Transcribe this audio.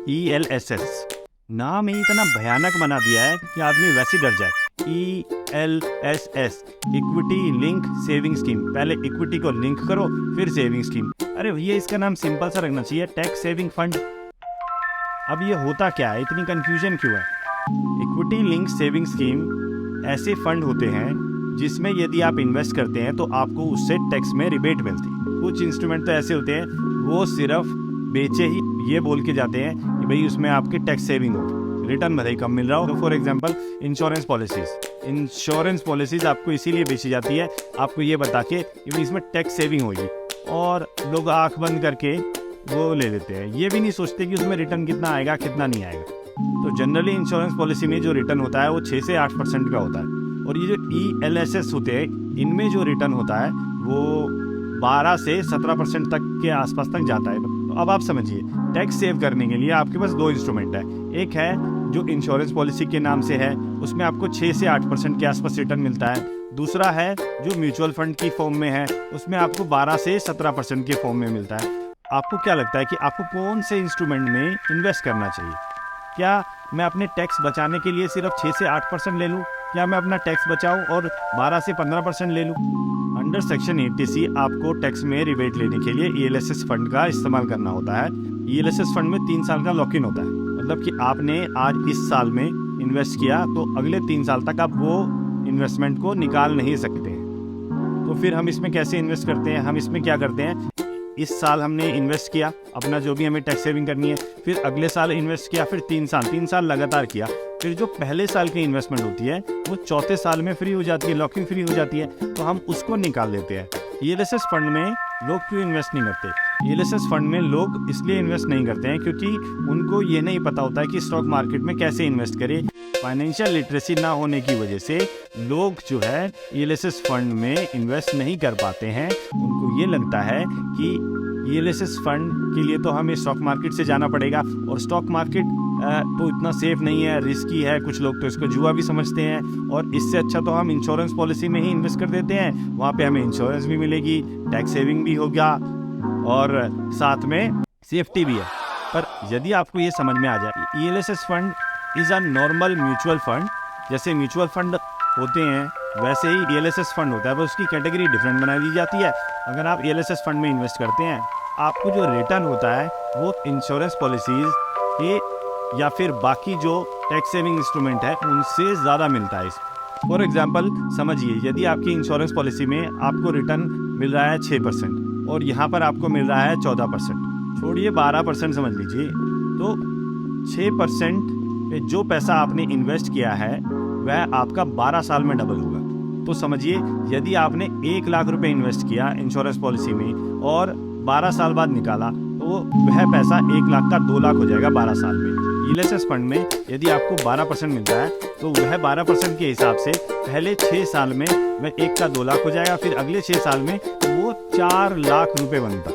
ELSS नाम ही इतना भयानक बना दिया है कि आदमी वैसे ही डर जाए। ELSS equity link saving scheme. पहले इक्विटी को लिंक करो फिर सेविंग स्कीम। अरे भैया इसका नाम सिंपल सा रखना चाहिए, टैक्स सेविंग फंड। अब ये होता क्या है, इतनी कंफ्यूजन क्यों है? इक्विटी लिंक सेविंग स्कीम ऐसे फंड होते हैं जिसमें यदि आप इन्वेस्ट करते हैं तो आपको उससे टैक्स में रिबेट मिलती है। कुछ इंस्ट्रूमेंट तो ऐसे होते हैं वो सिर्फ बेचे ही ये बोल के जाते हैं कि भाई उसमें आपकी टैक्स सेविंग होगी, रिटर्न भले ही कम मिल रहा हो। तो फॉर एग्जांपल इंश्योरेंस पॉलिसीज आपको इसीलिए बेची जाती है आपको ये बता के कि भाई इसमें टैक्स सेविंग होगी, और लोग आंख बंद करके वो ले लेते हैं, ये भी नहीं सोचते कि उसमें रिटर्न कितना आएगा कितना नहीं आएगा। तो जनरली इंश्योरेंस पॉलिसी में जो रिटर्न होता है वो 6 से 8% का होता है, और ये जो ELSS होते हैं इनमें जो रिटर्न होता है वो 12 से 17% तक के आसपास तक जाता है। तो अब आप समझिए, टैक्स सेव करने के लिए आपके पास 2 इंस्ट्रूमेंट है। एक है जो इंश्योरेंस पॉलिसी के नाम से है, उसमें आपको 6 से 8% के आसपास रिटर्न मिलता है। दूसरा है जो म्यूचुअल फंड की फॉर्म में है, उसमें आपको 12 से 17% के फॉर्म में मिलता है। आपको क्या लगता है कि आपको कौन से इंस्ट्रूमेंट में इन्वेस्ट करना चाहिए? क्या मैं अपने टैक्स बचाने के लिए सिर्फ 6 से 8% ले लूँ, या मैं अपना टैक्स बचाऊँ और 12 से 15% ले लूँ? अंडर सेक्शन 80C आपको टैक्स में रिबेट लेने के लिए ELSS फंड का इस्तेमाल करना होता है। ELSS फंड में 3 साल का लॉक इन होता है, मतलब कि आपने आज इस साल में इन्वेस्ट किया तो अगले 3 साल तक आप वो इन्वेस्टमेंट को निकाल नहीं सकते। तो फिर हम इसमें कैसे इन्वेस्ट करते हैं? हम इसमें क्या करते हैं, इस साल हमने इन्वेस्ट किया अपना जो भी हमें टैक्स सेविंग करनी है, फिर अगले साल इन्वेस्ट किया, फिर 3 साल लगातार किया, फिर जो पहले साल की इन्वेस्टमेंट होती है वो चौथे साल में फ्री हो जाती है, लॉकिंग फ्री हो जाती है, तो हम उसको निकाल देते हैं। ELSS फंड में लोग क्यों इन्वेस्ट नहीं करते? ELSS फंड में लोग इसलिए इन्वेस्ट नहीं करते हैं क्योंकि उनको ये नहीं पता होता है कि स्टॉक मार्केट में कैसे इन्वेस्ट करें। फाइनेंशियल लिटरेसी ना होने की वजह से लोग जो है ELSS फंड में इन्वेस्ट नहीं कर पाते हैं। उनको ये लगता है कि ELSS फंड के लिए तो हमें स्टॉक मार्केट से जाना पड़ेगा, और स्टॉक मार्केट तो इतना सेफ नहीं है, रिस्की है, कुछ लोग तो इसको जुआ भी समझते हैं, और इससे अच्छा तो हम इंश्योरेंस पॉलिसी में ही इन्वेस्ट कर देते हैं, वहाँ पे हमें इंश्योरेंस भी मिलेगी, टैक्स सेविंग भी होगा और साथ में सेफ्टी भी है। पर यदि आपको ये समझ में आ जाए, ELSS fund is a normal mutual fund, जैसे म्यूचुअल फंड होते हैं वैसे ही ELSS फंड होता है, पर उसकी कैटेगरी डिफरेंट बना दी जाती है। अगर आप ELSS फंड में इन्वेस्ट करते हैं, आपको जो रिटर्न होता है वो इंश्योरेंस पॉलिसीज़ के या फिर बाकी जो टैक्स सेविंग इंस्ट्रूमेंट है उनसे ज़्यादा मिलता है। फॉर एग्जांपल समझिए, यदि आपकी इंश्योरेंस पॉलिसी में आपको रिटर्न मिल रहा है 6% और यहाँ पर आपको मिल रहा है 14%, छोड़िए 12% समझ लीजिए, तो 6% पे जो पैसा आपने इन्वेस्ट किया है वह आपका 12 साल में डबल होगा। तो समझिए, यदि आपने 1 लाख रुपए इन्वेस्ट किया इंश्योरेंस पॉलिसी में और 12 साल बाद निकाला, तो वह पैसा 1 लाख का 2 लाख हो जाएगा 12 साल में। ELSS फंड में यदि आपको 12% मिलता है तो वह 12% के हिसाब से पहले 6 साल में वह 1 का 2 लाख हो जाएगा, फिर अगले 6 साल में वो 4 लाख रुपए बनता।